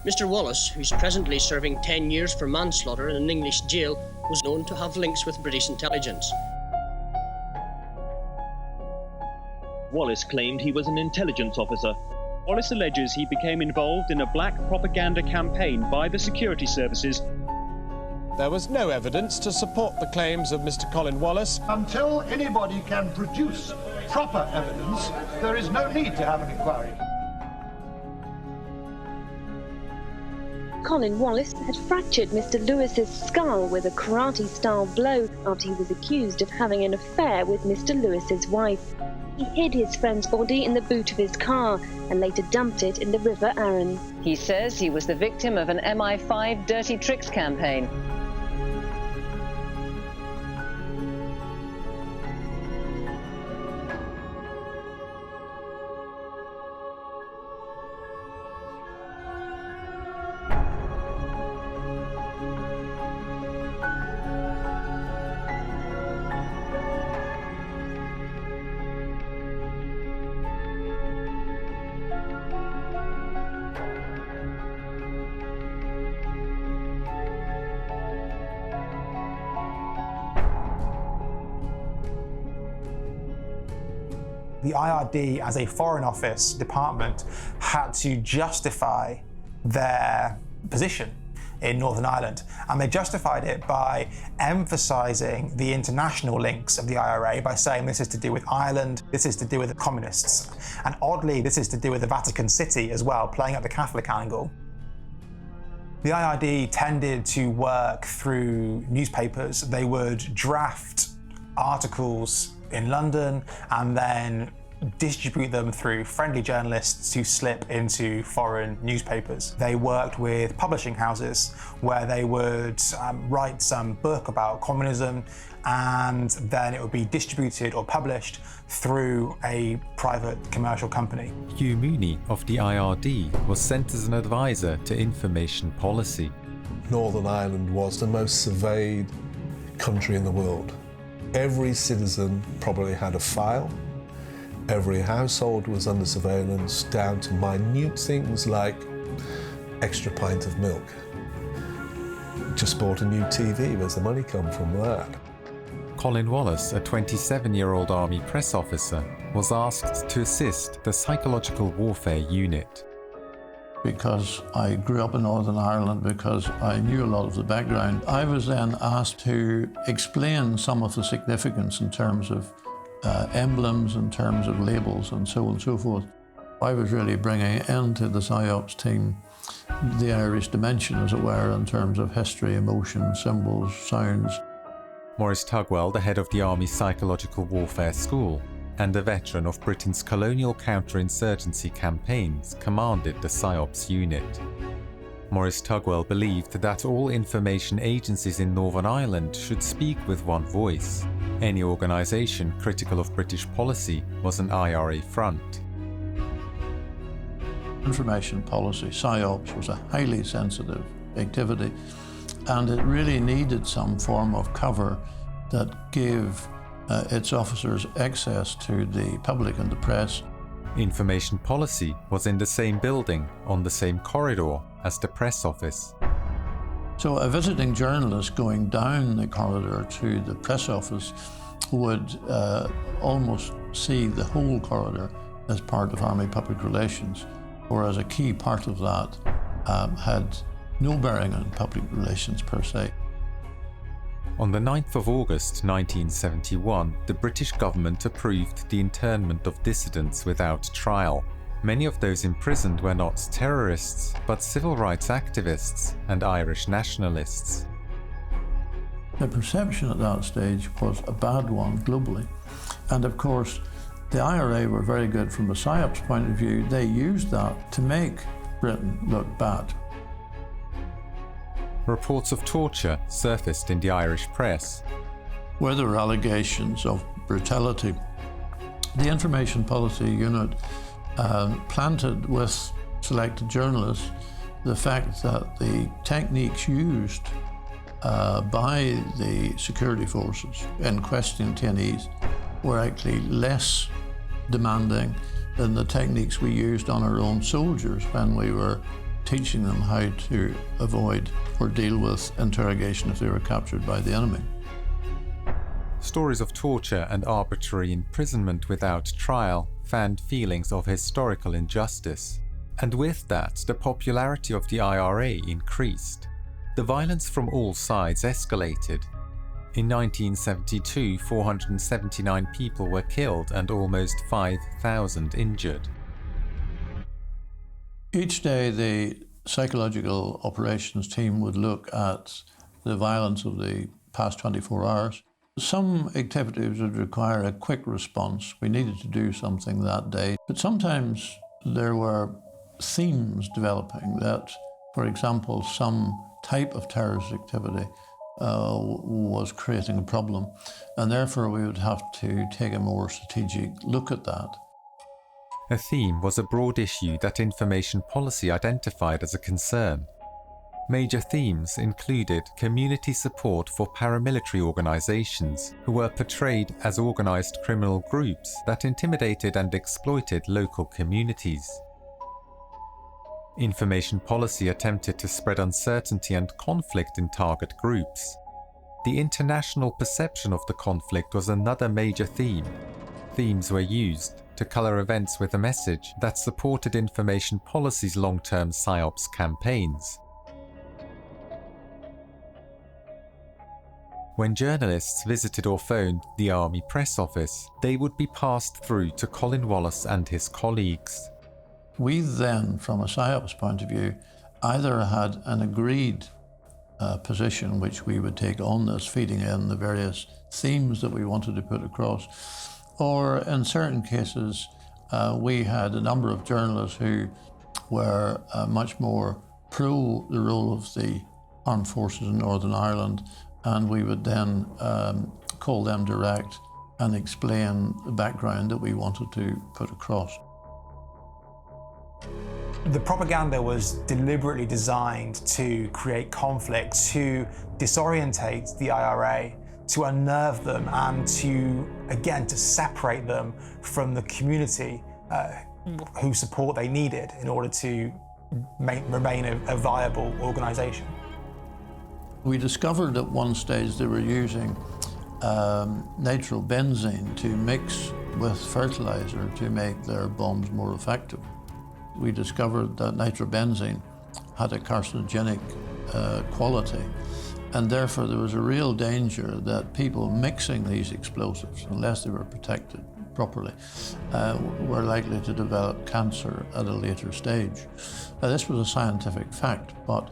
Mr. Wallace, who's presently serving 10 years for manslaughter in an English jail, was known to have links with British intelligence. Wallace claimed he was an intelligence officer. Wallace alleges he became involved in a black propaganda campaign by the security services. There was no evidence to support the claims of Mr. Colin Wallace. Until anybody can produce proper evidence, there is no need to have an inquiry. Colin Wallace had fractured Mr. Lewis's skull with a karate-style blow after he was accused of having an affair with Mr. Lewis's wife. He hid his friend's body in the boot of his car and later dumped it in the River Arun. He says he was the victim of an MI5 dirty tricks campaign. The IRD, as a Foreign Office department, had to justify their position in Northern Ireland. And they justified it by emphasising the international links of the IRA by saying this is to do with Ireland, this is to do with the communists. And oddly, this is to do with the Vatican City as well, playing up the Catholic angle. The IRD tended to work through newspapers. They would draft articles in London and then distribute them through friendly journalists who slip into foreign newspapers. They worked with publishing houses where they would write some book about communism, and then it would be distributed or published through a private commercial company. Hugh Mooney of the IRD was sent as an advisor to information policy. Northern Ireland was the most surveyed country in the world. Every citizen probably had a file. Every household was under surveillance, down to minute things like extra pint of milk. Just bought a new TV, where's the money come from that? Colin Wallace, a 27-year-old Army press officer, was asked to assist the Psychological Warfare Unit. Because I grew up in Northern Ireland, because I knew a lot of the background, I was then asked to explain some of the significance in terms of emblems, in terms of labels, and so on and so forth. I was really bringing into the PSYOPs team the Irish dimension, as it were, in terms of history, emotion, symbols, sounds. Maurice Tugwell, the head of the Army Psychological Warfare School, and a veteran of Britain's colonial counterinsurgency campaigns, commanded the PSYOPs unit. Maurice Tugwell believed that all information agencies in Northern Ireland should speak with one voice. Any organisation critical of British policy was an IRA front. Information policy, PSYOPs, was a highly sensitive activity, and it really needed some form of cover that gave its officers access to the public and the press. Information policy was in the same building, on the same corridor as the press office. So a visiting journalist going down the corridor to the press office would almost see the whole corridor as part of Army public relations, whereas a key part of that had no bearing on public relations per se. On the 9th of August 1971, the British government approved the internment of dissidents without trial. Many of those imprisoned were not terrorists, but civil rights activists and Irish nationalists. The perception at that stage was a bad one globally. And of course, the IRA were very good from a PSYOPs point of view. They used that to make Britain look bad. Reports of torture surfaced in the Irish press. Where there were allegations of brutality, the Information Policy Unit planted with selected journalists the fact that the techniques used by the security forces in questioning detainees were actually less demanding than the techniques we used on our own soldiers when we were teaching them how to avoid or deal with interrogation if they were captured by the enemy. Stories of torture and arbitrary imprisonment without trial fanned feelings of historical injustice, and with that, the popularity of the IRA increased. The violence from all sides escalated. In 1972, 479 people were killed and almost 5,000 injured. Each day, the psychological operations team would look at the violence of the past 24 hours. Some activities would require a quick response. We needed to do something that day. But sometimes there were themes developing that, for example, some type of terrorist activity was creating a problem, and therefore we would have to take a more strategic look at that. A theme was a broad issue that information policy identified as a concern. Major themes included community support for paramilitary organizations who were portrayed as organized criminal groups that intimidated and exploited local communities. Information policy attempted to spread uncertainty and conflict in target groups. The international perception of the conflict was another major theme. Themes were used to colour events with a message that supported information policy's long-term PSYOPs campaigns. When journalists visited or phoned the Army press office, they would be passed through to Colin Wallace and his colleagues. We then, from a PSYOPs point of view, either had an agreed position which we would take on this, feeding in the various themes that we wanted to put across, or in certain cases we had a number of journalists who were much more pro the role of the armed forces in Northern Ireland, and we would then call them direct and explain the background that we wanted to put across. The propaganda was deliberately designed to create conflict, to disorientate the IRA, to unnerve them, and to, again, to separate them from the community whose support they needed in order to remain a viable organisation. We discovered at one stage they were using nitrobenzene to mix with fertilizer to make their bombs more effective. We discovered that nitrobenzene had a carcinogenic quality, and therefore there was a real danger that people mixing these explosives, unless they were protected properly, were likely to develop cancer at a later stage. Now, this was a scientific fact, but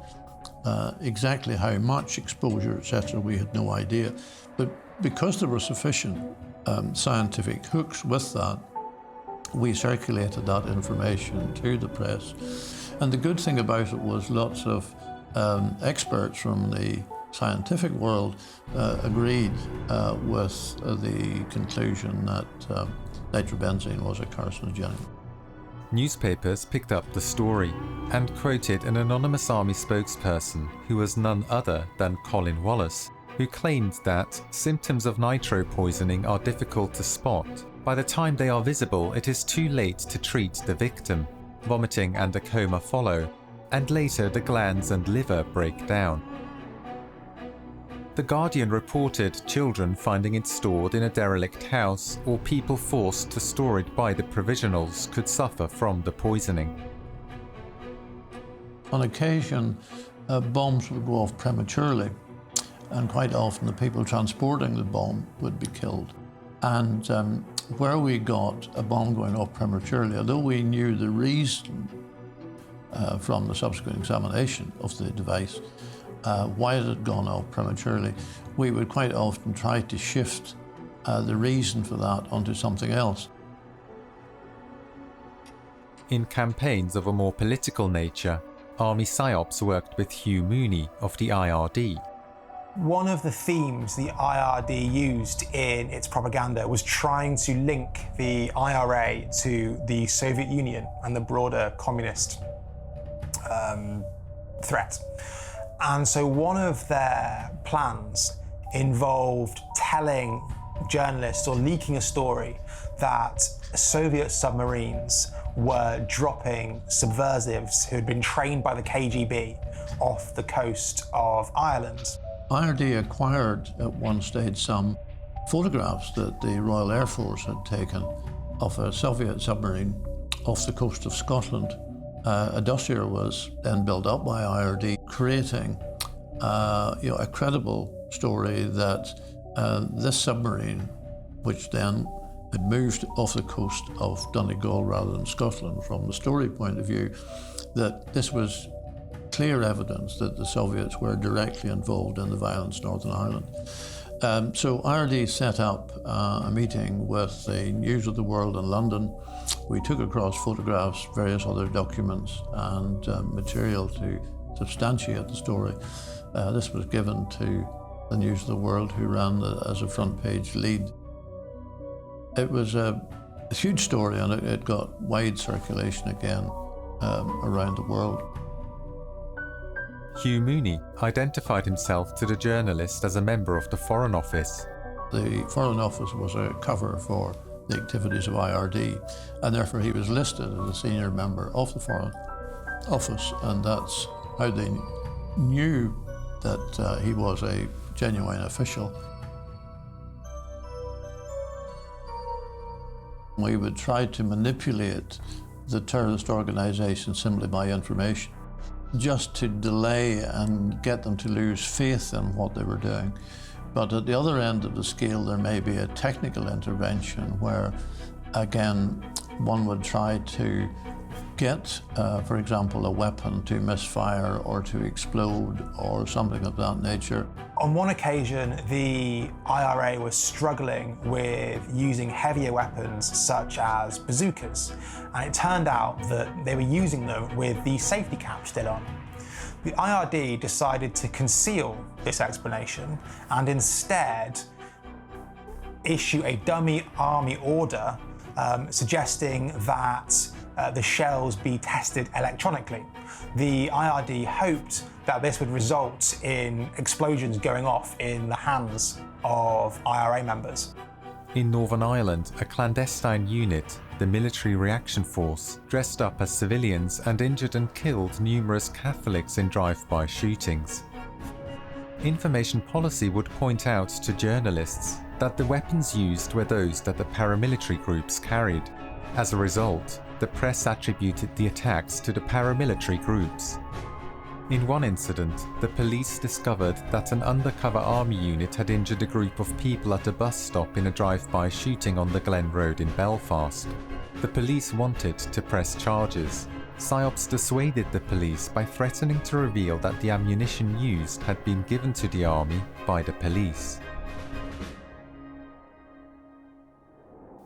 exactly how much exposure, etc., we had no idea. But because there were sufficient scientific hooks with that, we circulated that information to the press. And the good thing about it was lots of experts from the scientific world agreed with the conclusion that nitrobenzene was a carcinogenic. Newspapers picked up the story and quoted an anonymous army spokesperson who was none other than Colin Wallace, who claimed that symptoms of nitro poisoning are difficult to spot. By the time they are visible, it is too late to treat the victim. Vomiting and a coma follow, and later the glands and liver break down. The Guardian reported children finding it stored in a derelict house, or people forced to store it by the provisionals could suffer from the poisoning. On occasion, bombs would go off prematurely, and quite often the people transporting the bomb would be killed. And where we got a bomb going off prematurely, although we knew the reason from the subsequent examination of the device, why it had gone off prematurely, we would quite often try to shift the reason for that onto something else. In campaigns of a more political nature, Army PSYOPs worked with Hugh Mooney of the IRD. One of the themes the IRD used in its propaganda was trying to link the IRA to the Soviet Union and the broader communist threat. And so one of their plans involved telling journalists or leaking a story that Soviet submarines were dropping subversives who had been trained by the KGB off the coast of Ireland. IRD acquired at one stage some photographs that the Royal Air Force had taken of a Soviet submarine off the coast of Scotland. A dossier was then built up by IRD, creating a credible story that this submarine, which then had moved off the coast of Donegal rather than Scotland, from the story point of view, that this was clear evidence that the Soviets were directly involved in the violence in Northern Ireland. So IRD set up a meeting with the News of the World in London. We took across photographs, various other documents and material to substantiate the story. This was given to the News of the World, who ran as a front page lead. It was a huge story, and it got wide circulation again around the world. Hugh Mooney identified himself to the journalist as a member of the Foreign Office. The Foreign Office was a cover for the activities of IRD, and therefore he was listed as a senior member of the Foreign Office, and that's how they knew that he was a genuine official. We would try to manipulate the terrorist organisation simply by information, just to delay and get them to lose faith in what they were doing. But at the other end of the scale, there may be a technical intervention where, again, one would try to get, for example, a weapon to misfire or to explode or something of that nature. On one occasion, the IRA was struggling with using heavier weapons such as bazookas, and it turned out that they were using them with the safety cap still on. The IRD decided to conceal this explanation and instead issue a dummy army order suggesting that the shells be tested electronically. The IRD hoped that this would result in explosions going off in the hands of IRA members. In Northern Ireland, a clandestine unit, the Military Reaction Force, dressed up as civilians and injured and killed numerous Catholics in drive-by shootings. Information policy would point out to journalists that the weapons used were those that the paramilitary groups carried. As a result, the press attributed the attacks to the paramilitary groups. In one incident, the police discovered that an undercover army unit had injured a group of people at a bus stop in a drive-by shooting on the Glen Road in Belfast. The police wanted to press charges. PSYOPs dissuaded the police by threatening to reveal that the ammunition used had been given to the army by the police.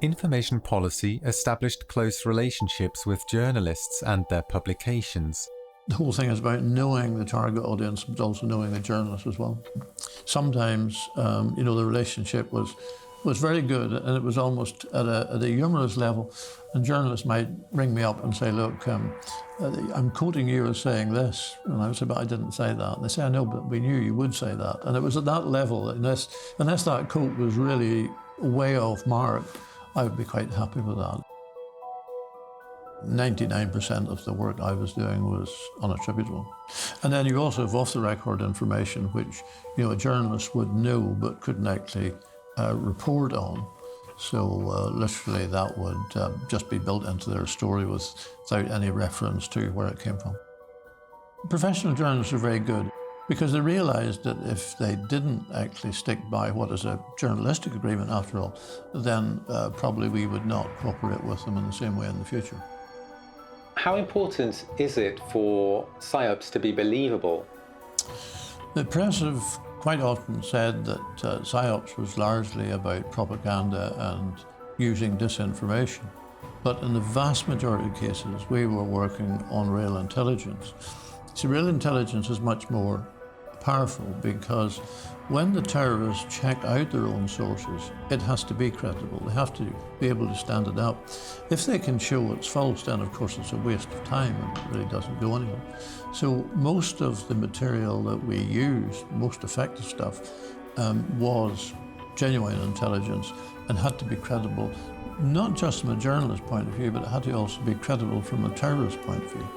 Information policy established close relationships with journalists and their publications. The whole thing is about knowing the target audience, but also knowing the journalist as well. Sometimes, the relationship was very good, and it was almost at a humorous level. And journalists might ring me up and say, "Look, I'm quoting you as saying this," and I would say, "But I didn't say that." And they say, "I know, but we knew you would say that." And it was at that level, unless that quote was really way off mark, I would be quite happy with that. 99% of the work I was doing was unattributable. And then you also have off-the-record information which, a journalist would know but couldn't actually report on. So literally that would just be built into their story without any reference to where it came from. Professional journalists are very good because they realised that if they didn't actually stick by what is a journalistic agreement after all, then probably we would not cooperate with them in the same way in the future. How important is it for PSYOPs to be believable? The press have quite often said that PSYOPs was largely about propaganda and using disinformation. But in the vast majority of cases, we were working on real intelligence. See, real intelligence is much more powerful because when the terrorists check out their own sources, it has to be credible. They have to be able to stand it up. If they can show it's false, then of course it's a waste of time and it really doesn't go anywhere. So most of the material that we used, most effective stuff, was genuine intelligence and had to be credible, not just from a journalist point of view, but it had to also be credible from a terrorist point of view.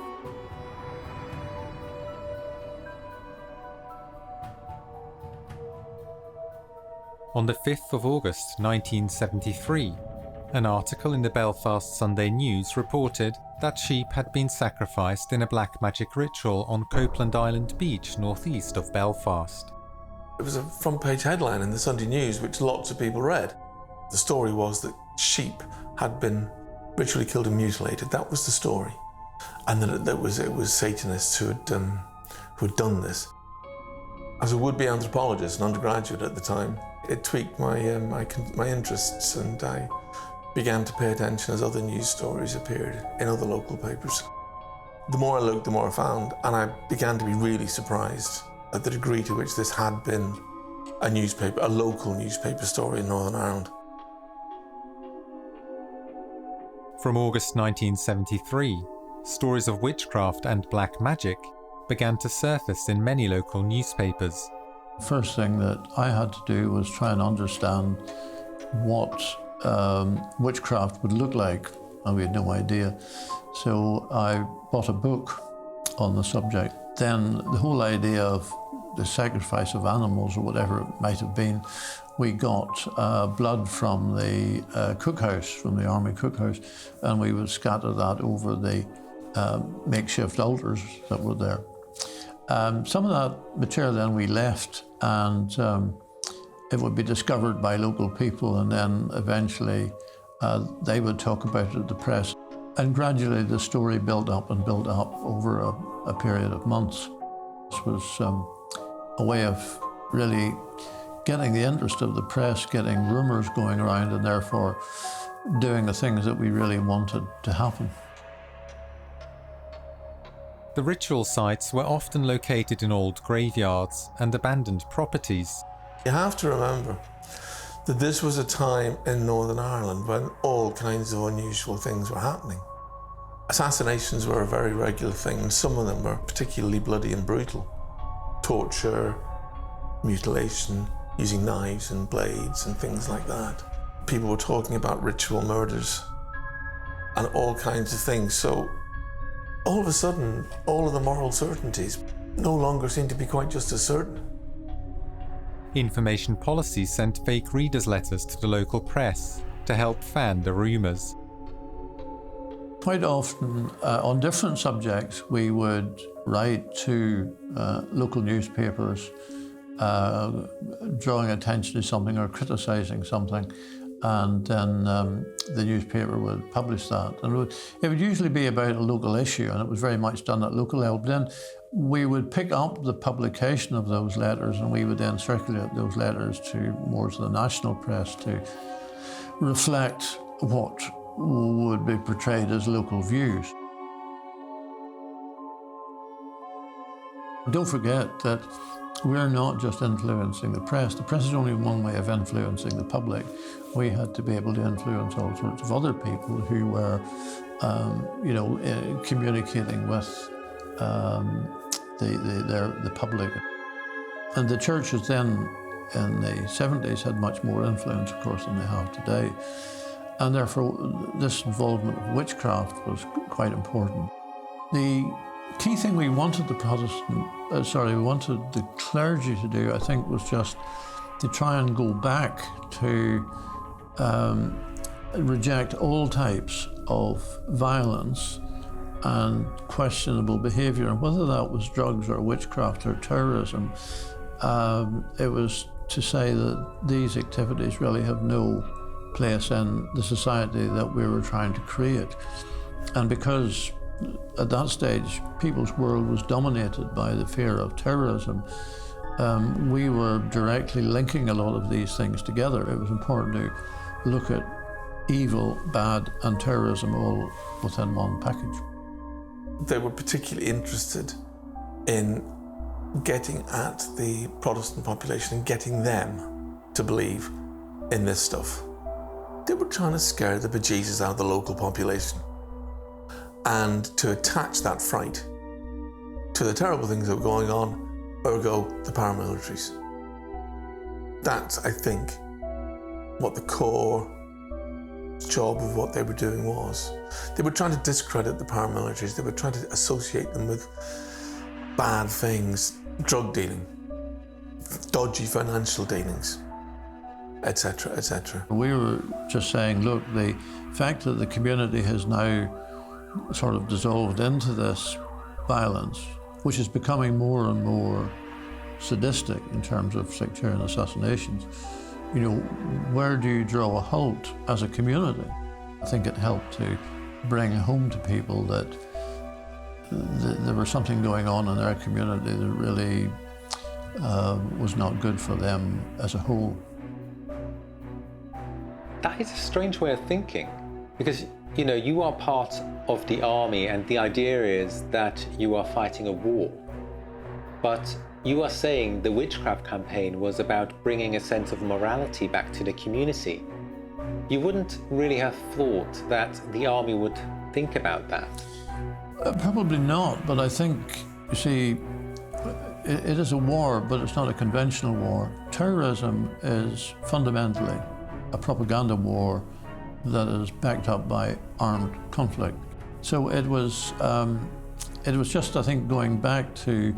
On the 5th of August 1973, an article in the Belfast Sunday News reported that sheep had been sacrificed in a black magic ritual on Copeland Island Beach, northeast of Belfast. It was a front-page headline in the Sunday News which lots of people read. The story was that sheep had been ritually killed and mutilated. That was the story. And that it was Satanists who had done this. As a would-be anthropologist, an undergraduate at the time, it tweaked my interests, and I began to pay attention as other news stories appeared in other local papers. The more I looked, the more I found, and I began to be really surprised at the degree to which this had been a local newspaper story in Northern Ireland. From August 1973, stories of witchcraft and black magic began to surface in many local newspapers. The first thing that I had to do was try and understand what witchcraft would look like, and we had no idea. So I bought a book on the subject. Then the whole idea of the sacrifice of animals, or whatever it might have been, we got blood from the cookhouse, from the army cookhouse, and we would scatter that over the makeshift altars that were there. Some of that material then we left, and it would be discovered by local people, and then eventually they would talk about it at the press. And gradually the story built up and built up over a period of months. This was a way of really getting the interest of the press, getting rumours going around, and therefore doing the things that we really wanted to happen. The ritual sites were often located in old graveyards and abandoned properties. You have to remember that this was a time in Northern Ireland when all kinds of unusual things were happening. Assassinations were a very regular thing, and some of them were particularly bloody and brutal. Torture, mutilation, using knives and blades and things like that. People were talking about ritual murders and all kinds of things. So all of a sudden, all of the moral certainties no longer seem to be quite just as certain. Information policy sent fake readers' letters to the local press to help fan the rumours. Quite often, on different subjects, we would write to local newspapers, drawing attention to something or criticising something, and then the newspaper would publish that. And it would usually be about a local issue, and it was very much done at local level. But then we would pick up the publication of those letters, and we would then circulate those letters more to the national press to reflect what would be portrayed as local views. Don't forget that we're not just influencing the press. The press is only one way of influencing the public. We had to be able to influence all sorts of other people who were, communicating with the public. And the churches then, in the 70s, had much more influence, of course, than they have today. And therefore, this involvement of witchcraft was quite important. The key thing we wanted the clergy to do, I think, was just to try and go back to reject all types of violence and questionable behaviour, and whether that was drugs or witchcraft or terrorism. It was to say that these activities really have no place in the society that we were trying to create. And because at that stage people's world was dominated by the fear of terrorism, we were directly linking a lot of these things together. It was important to look at evil, bad and terrorism all within one package. They were particularly interested in getting at the Protestant population and getting them to believe in this stuff. They were trying to scare the bejesus out of the local population and to attach that fright to the terrible things that were going on, ergo the paramilitaries. That, I think, what the core job of what they were doing was. They were trying to discredit the paramilitaries. They were trying to associate them with bad things, drug dealing, dodgy financial dealings, etc., etc. We were just saying, look, the fact that the community has now sort of dissolved into this violence, which is becoming more and more sadistic in terms of sectarian assassinations, you know, where do you draw a halt as a community? I think it helped to bring home to people that there was something going on in their community that really was not good for them as a whole. That is a strange way of thinking, because, you know, you are part of the army and the idea is that you are fighting a war. But you are saying the witchcraft campaign was about bringing a sense of morality back to the community. You wouldn't really have thought that the army would think about that. Probably not, but I think, you see, it is a war, but it's not a conventional war. Terrorism is fundamentally a propaganda war that is backed up by armed conflict. So it was just, I think, going back to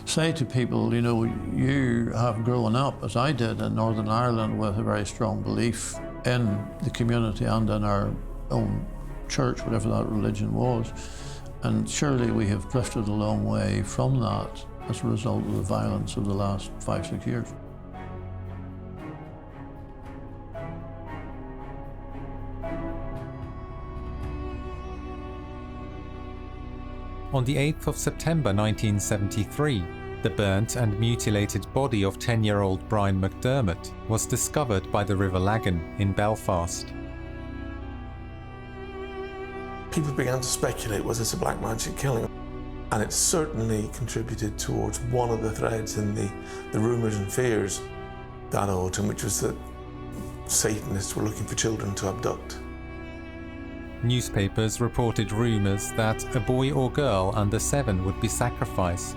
say to people, you know, you have grown up, as I did in Northern Ireland, with a very strong belief in the community and in our own church, whatever that religion was. And surely we have drifted a long way from that as a result of the violence of the last 5-6 years. On the 8th of September 1973, the burnt and mutilated body of 10-year-old Brian McDermott was discovered by the River Lagan in Belfast. People began to speculate, was this a black magic killing? And it certainly contributed towards one of the threads in the rumours and fears that autumn, which was that Satanists were looking for children to abduct. Newspapers reported rumours that a boy or girl under 7 would be sacrificed.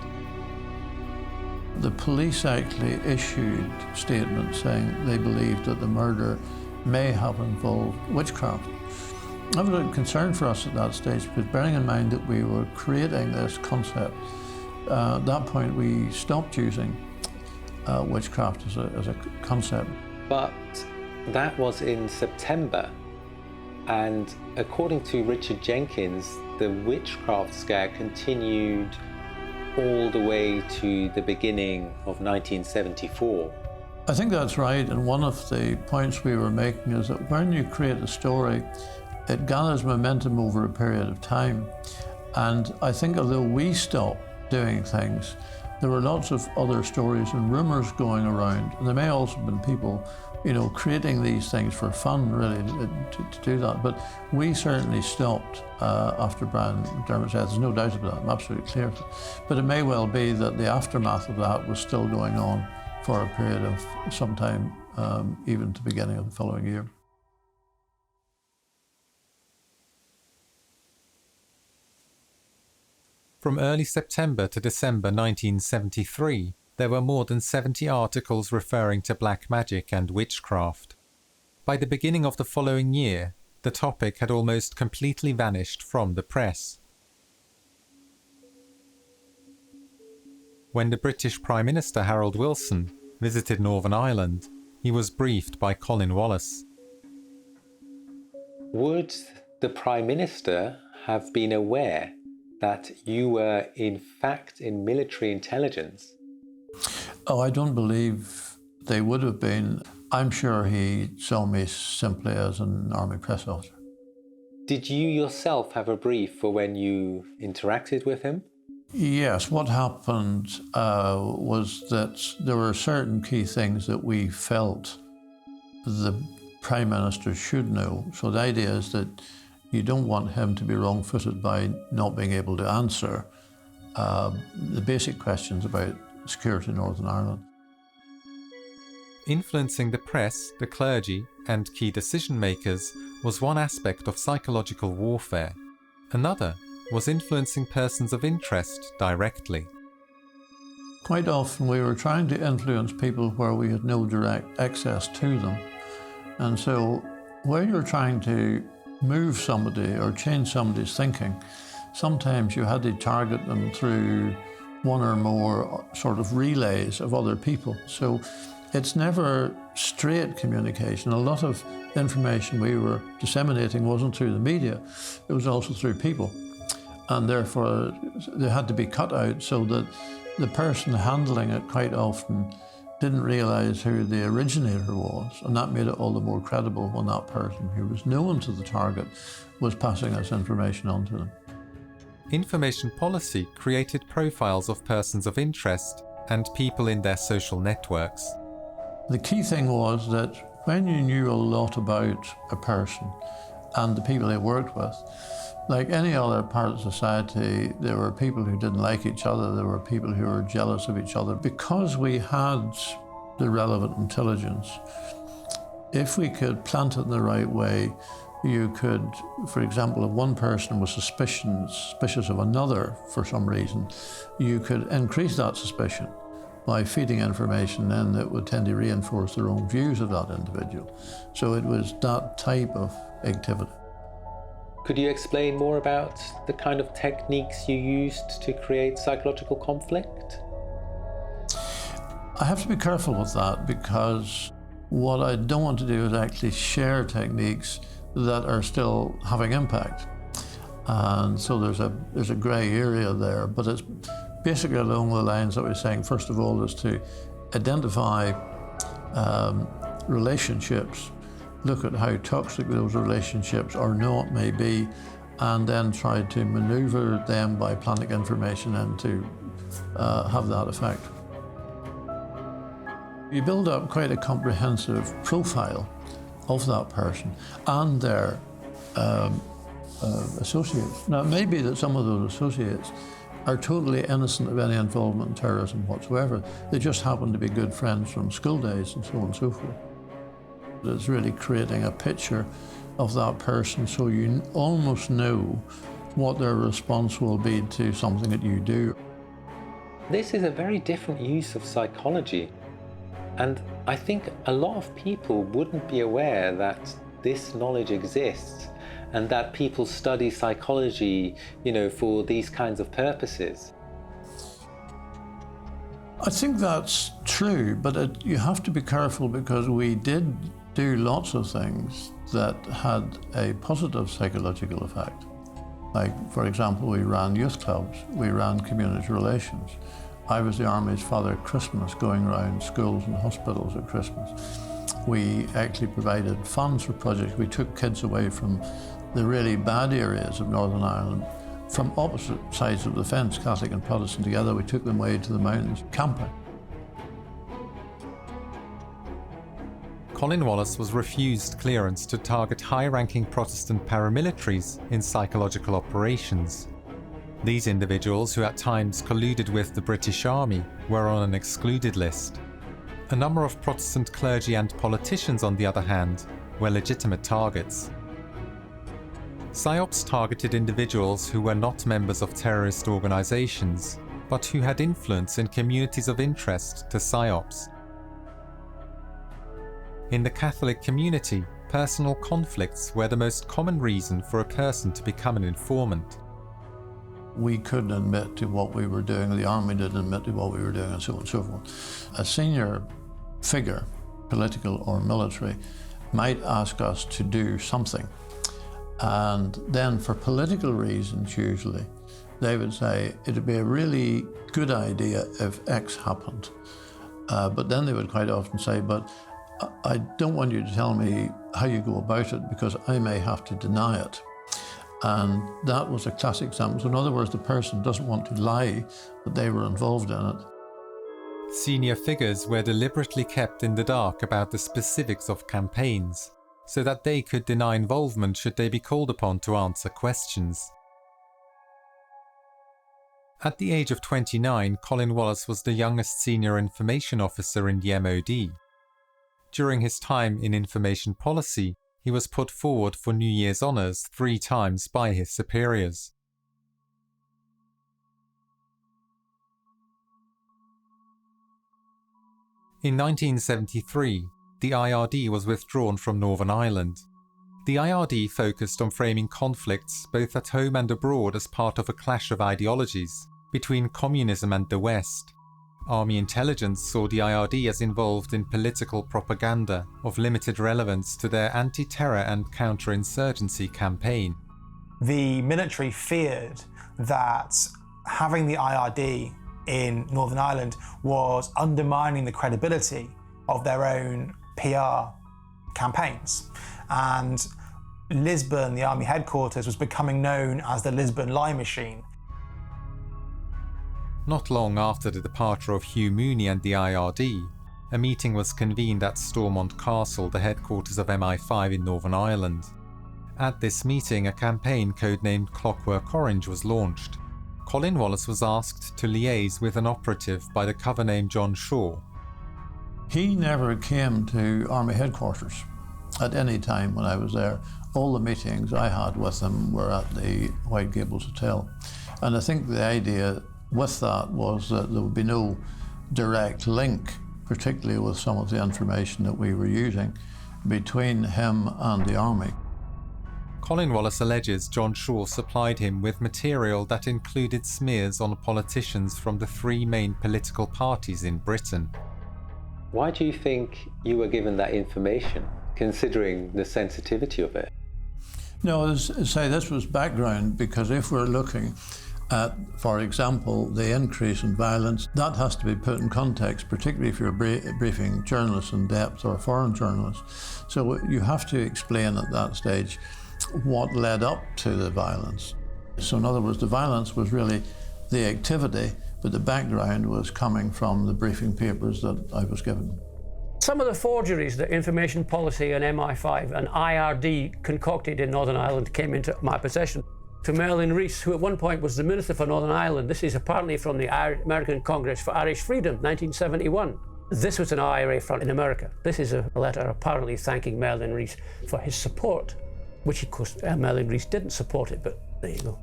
The police actually issued statements saying they believed that the murder may have involved witchcraft. That was a concern for us at that stage, because bearing in mind that we were creating this concept, at that point we stopped using witchcraft as a concept. But that was in September. And according to Richard Jenkins, the witchcraft scare continued all the way to the beginning of 1974. I think that's right, and one of the points we were making is that when you create a story, it gathers momentum over a period of time. And I think although we stopped doing things, there were lots of other stories and rumours going around, and there may also have been people, you know, creating these things for fun, really, to do that. But we certainly stopped after Brian McDermott's death. There's no doubt about that, I'm absolutely clear. But it may well be that the aftermath of that was still going on for a period of some time, even to the beginning of the following year. From early September to December 1973, there were more than 70 articles referring to black magic and witchcraft. By the beginning of the following year, the topic had almost completely vanished from the press. When the British Prime Minister Harold Wilson visited Northern Ireland, he was briefed by Colin Wallace. Would the Prime Minister have been aware that you were in fact in military intelligence? Oh, I don't believe they would have been. I'm sure he saw me simply as an army press officer. Did you yourself have a brief for when you interacted with him? Yes, what happened was that there were certain key things that we felt the Prime Minister should know. So the idea is that you don't want him to be wrong-footed by not being able to answer the basic questions about security in Northern Ireland. Influencing the press, the clergy, and key decision-makers was one aspect of psychological warfare. Another was influencing persons of interest directly. Quite often we were trying to influence people where we had no direct access to them. And so when you're trying to move somebody or change somebody's thinking, sometimes you had to target them through one or more sort of relays of other people. So it's never straight communication. A lot of information we were disseminating wasn't through the media, it was also through people. And therefore they had to be cut out so that the person handling it quite often didn't realise who the originator was, and that made it all the more credible when that person who was known to the target was passing this information on to them. Information policy created profiles of persons of interest and people in their social networks. The key thing was that when you knew a lot about a person and the people they worked with, like any other part of society, there were people who didn't like each other, there were people who were jealous of each other. Because we had the relevant intelligence, if we could plant it in the right way, you could, for example, if one person was suspicious of another for some reason, you could increase that suspicion by feeding information in that would tend to reinforce their own views of that individual. So it was that type of activity. Could you explain more about the kind of techniques you used to create psychological conflict? I have to be careful with that, because what I don't want to do is actually share techniques that are still having impact. And so there's a grey area there, but it's basically along the lines that we're saying, first of all, is to identify relationships, look at how toxic those relationships or not may be, and then try to maneuver them by planting information in to have that effect. You build up quite a comprehensive profile of that person and their associates. Now, it may be that some of those associates are totally innocent of any involvement in terrorism whatsoever. They just happen to be good friends from school days and so on and so forth. It's really creating a picture of that person so you almost know what their response will be to something that you do. This is a very different use of psychology. And I think a lot of people wouldn't be aware that this knowledge exists and that people study psychology, for these kinds of purposes. I think that's true, but you have to be careful, because we did do lots of things that had a positive psychological effect. Like, for example, we ran youth clubs, we ran community relations. I was the Army's Father at Christmas, going around schools and hospitals at Christmas. We actually provided funds for projects. We took kids away from the really bad areas of Northern Ireland, from opposite sides of the fence, Catholic and Protestant together. We took them away to the mountains, camping. Colin Wallace was refused clearance to target high-ranking Protestant paramilitaries in psychological operations. These individuals, who at times colluded with the British Army, were on an excluded list. A number of Protestant clergy and politicians, on the other hand, were legitimate targets. PSYOPs targeted individuals who were not members of terrorist organisations, but who had influence in communities of interest to PSYOPs. In the Catholic community, personal conflicts were the most common reason for a person to become an informant. We couldn't admit to what we were doing, the Army didn't admit to what we were doing, and so on and so forth. A senior figure, political or military, might ask us to do something. And then for political reasons, usually, they would say, it'd be a really good idea if X happened. But then they would quite often say, but I don't want you to tell me how you go about it, because I may have to deny it. And that was a classic example. So in other words, the person doesn't want to lie that they were involved in it. Senior figures were deliberately kept in the dark about the specifics of campaigns, so that they could deny involvement should they be called upon to answer questions. At the age of 29, Colin Wallace was the youngest senior information officer in the MOD. During his time in information policy, he was put forward for New Year's honours 3 times by his superiors. In 1973, the IRD was withdrawn from Northern Ireland. The IRD focused on framing conflicts both at home and abroad as part of a clash of ideologies between communism and the West. Army intelligence saw the IRD as involved in political propaganda of limited relevance to their anti-terror and counterinsurgency campaign. The military feared that having the IRD in Northern Ireland was undermining the credibility of their own PR campaigns. And Lisbon, the army headquarters, was becoming known as the Lisbon lie machine. Not long after the departure of Hugh Mooney and the IRD, a meeting was convened at Stormont Castle, the headquarters of MI5 in Northern Ireland. At this meeting, a campaign codenamed Clockwork Orange was launched. Colin Wallace was asked to liaise with an operative by the cover name John Shaw. He never came to Army headquarters at any time when I was there. All the meetings I had with him were at the White Gables Hotel. And I think the idea with that was that there would be no direct link, particularly with some of the information that we were using, between him and the Army. Colin Wallace alleges John Shaw supplied him with material that included smears on politicians from the three main political parties in Britain. Why do you think you were given that information, considering the sensitivity of it? No, say this was background, because if we're looking at, for example, the increase in violence, that has to be put in context, particularly if you're briefing journalists in depth or foreign journalists. So you have to explain at that stage what led up to the violence. So in other words, the violence was really the activity, but the background was coming from the briefing papers that I was given. Some of the forgeries that Information Policy and MI5 and IRD concocted in Northern Ireland came into my possession. To Merlin Rees, who at one point was the Minister for Northern Ireland. This is apparently from the American Congress for Irish Freedom, 1971. This was an IRA front in America. This is a letter apparently thanking Merlin Rees for his support, which of course Merlin Rees didn't support it, but there you go.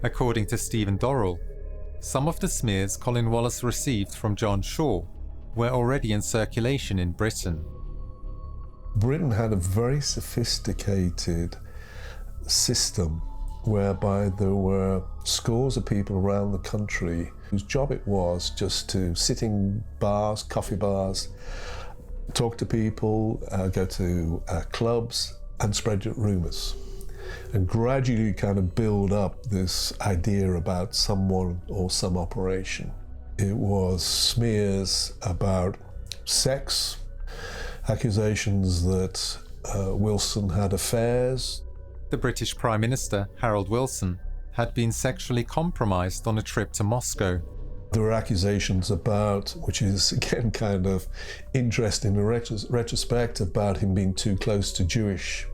According to Stephen Dorril, some of the smears Colin Wallace received from John Shaw were already in circulation in Britain. Britain had a very sophisticated system whereby there were scores of people around the country whose job it was just to sit in bars, coffee bars, talk to people, go to clubs and spread rumours, and gradually kind of build up this idea about someone or some operation. It was smears about sex, accusations that Wilson had affairs. The British Prime Minister, Harold Wilson, had been sexually compromised on a trip to Moscow. There were accusations about, which is again kind of interesting in retrospect, about him being too close to Jewish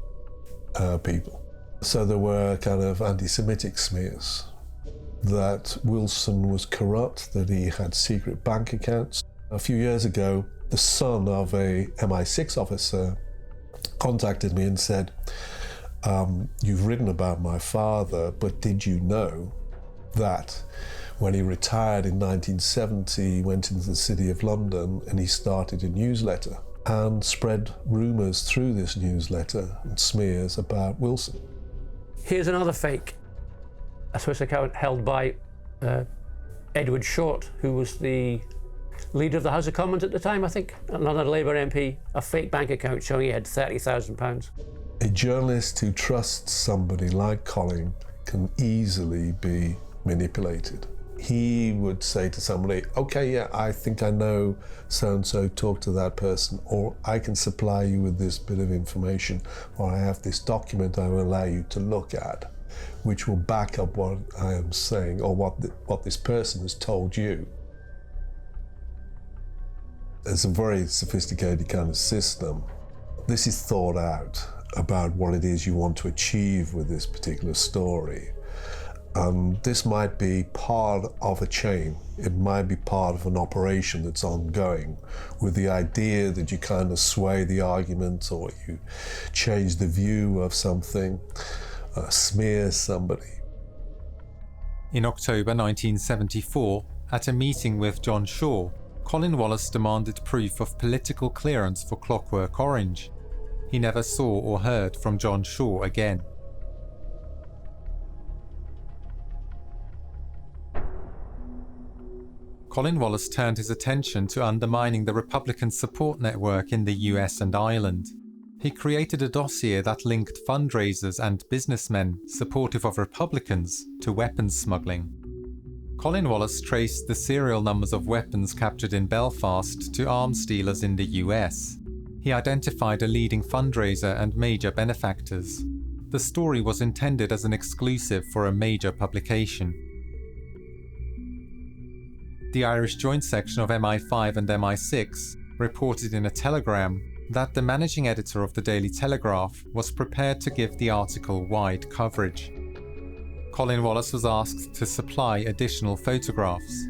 people. So there were kind of anti-Semitic smears that Wilson was corrupt, that he had secret bank accounts. A few years ago, the son of a MI6 officer contacted me and said, you've written about my father, but did you know that when he retired in 1970, he went into the City of London and he started a newsletter and spread rumours through this newsletter and smears about Wilson. Here's another fake, a Swiss account held by Edward Short, who was the leader of the House of Commons at the time, I think, another Labour MP, a fake bank account showing he had £30,000. A journalist who trusts somebody like Colin can easily be manipulated. He would say to somebody, okay, yeah, I think I know so-and-so, talk to that person, or I can supply you with this bit of information, or I have this document I will allow you to look at, which will back up what I am saying, or what this person has told you. It's a very sophisticated kind of system. This is thought out about what it is you want to achieve with this particular story. This might be part of a chain. It might be part of an operation that's ongoing, with the idea that you kind of sway the argument, or you change the view of something, smear somebody. In October 1974, at a meeting with John Shaw, Colin Wallace demanded proof of political clearance for Clockwork Orange. He never saw or heard from John Shaw again. Colin Wallace turned his attention to undermining the Republican support network in the US and Ireland. He created a dossier that linked fundraisers and businessmen supportive of Republicans to weapons smuggling. Colin Wallace traced the serial numbers of weapons captured in Belfast to arms dealers in the US. He identified a leading fundraiser and major benefactors. The story was intended as an exclusive for a major publication. The Irish Joint Section of MI5 and MI6 reported in a telegram that the managing editor of the Daily Telegraph was prepared to give the article wide coverage. Colin Wallace was asked to supply additional photographs.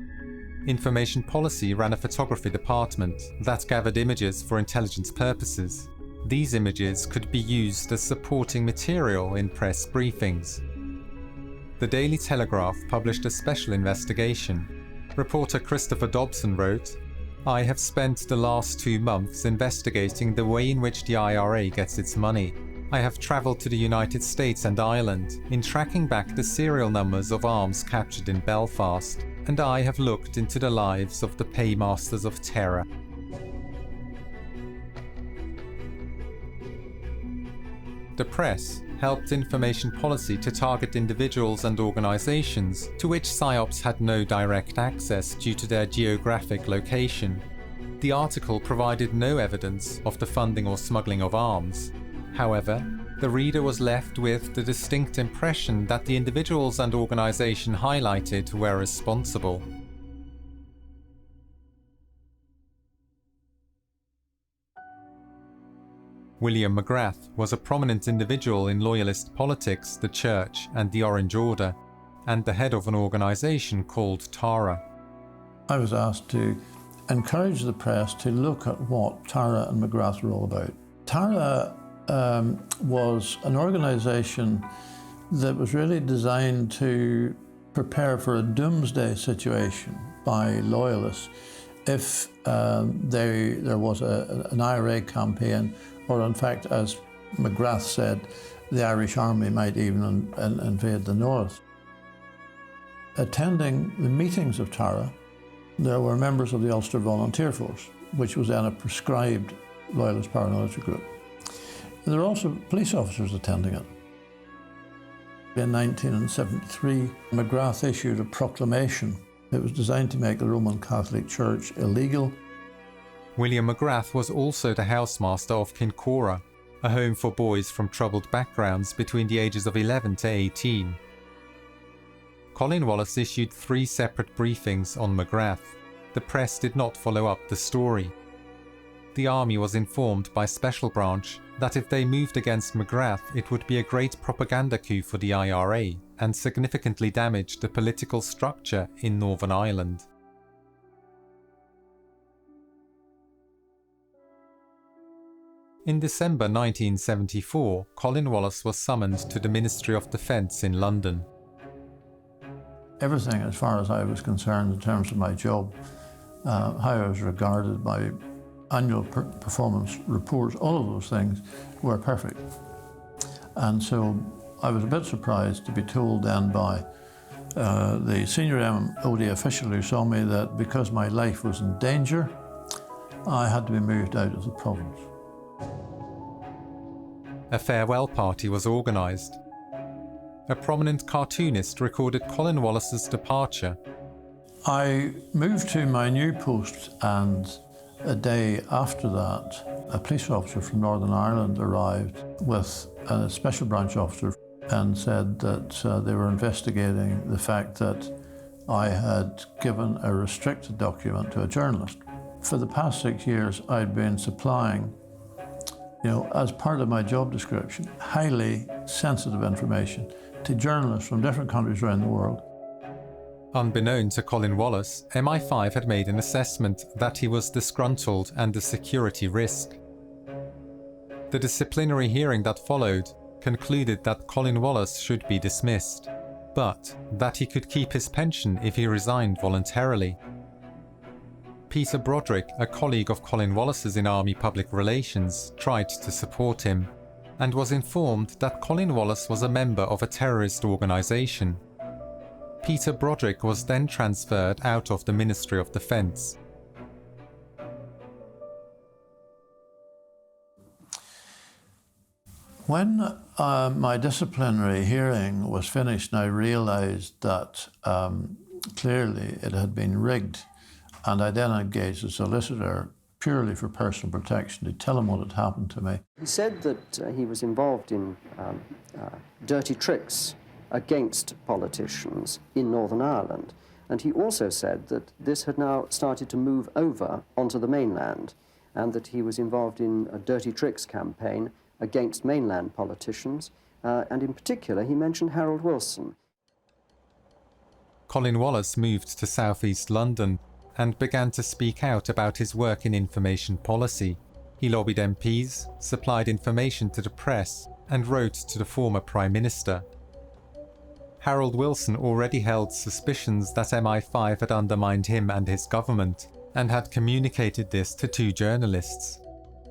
Information Policy ran a photography department that gathered images for intelligence purposes. These images could be used as supporting material in press briefings. The Daily Telegraph published a special investigation. Reporter Christopher Dobson wrote, "I have spent the last 2 months investigating the way in which the IRA gets its money. I have travelled to the United States and Ireland in tracking back the serial numbers of arms captured in Belfast, and I have looked into the lives of the paymasters of terror." The press helped Information Policy to target individuals and organisations to which PSYOPs had no direct access due to their geographic location. The article provided no evidence of the funding or smuggling of arms. However, the reader was left with the distinct impression that the individuals and organisation highlighted were responsible. William McGrath was a prominent individual in Loyalist politics, the Church and the Orange Order, and the head of an organisation called Tara. I was asked to encourage the press to look at what Tara and McGrath were all about. Tara was an organisation that was really designed to prepare for a doomsday situation by Loyalists if there was an IRA campaign, or in fact, as McGrath said, the Irish Army might even invade the north. Attending the meetings of Tara, there were members of the Ulster Volunteer Force, which was then a prescribed Loyalist paramilitary group. And there were also police officers attending it. In 1973, McGrath issued a proclamation. It was designed to make the Roman Catholic Church illegal. William McGrath was also the housemaster of Kincora, a home for boys from troubled backgrounds between the ages of 11 to 18. Colin Wallace issued 3 separate briefings on McGrath. The press did not follow up the story. The army was informed by Special Branch that if they moved against McGrath, it would be a great propaganda coup for the IRA and significantly damage the political structure in Northern Ireland. In December 1974, Colin Wallace was summoned to the Ministry of Defence in London. Everything, as far as I was concerned, in terms of my job, how I was regarded, my annual performance reports, all of those things were perfect. And so I was a bit surprised to be told then by the senior MOD official who saw me that because my life was in danger, I had to be moved out of the province. A farewell party was organised. A prominent cartoonist recorded Colin Wallace's departure. I moved to my new post, and a day after that, a police officer from Northern Ireland arrived with a special branch officer and said that they were investigating the fact that I had given a restricted document to a journalist. For the past 6 years, I'd been supplying, as part of my job description, highly sensitive information to journalists from different countries around the world. Unbeknown to Colin Wallace, MI5 had made an assessment that he was disgruntled and a security risk. The disciplinary hearing that followed concluded that Colin Wallace should be dismissed, but that he could keep his pension if he resigned voluntarily. Peter Broderick, a colleague of Colin Wallace's in Army Public Relations, tried to support him, and was informed that Colin Wallace was a member of a terrorist organisation. Peter Broderick was then transferred out of the Ministry of Defence. When my disciplinary hearing was finished, I realised that clearly it had been rigged, and I then engaged a solicitor purely for personal protection to tell him what had happened to me. He said that he was involved in dirty tricks against politicians in Northern Ireland, and he also said that this had now started to move over onto the mainland, and that he was involved in a dirty tricks campaign against mainland politicians, and in particular he mentioned Harold Wilson. Colin Wallace moved to southeast London and began to speak out about his work in information policy. He lobbied MPs, supplied information to the press, and wrote to the former Prime Minister. Harold Wilson already held suspicions that MI5 had undermined him and his government, and had communicated this to 2 journalists.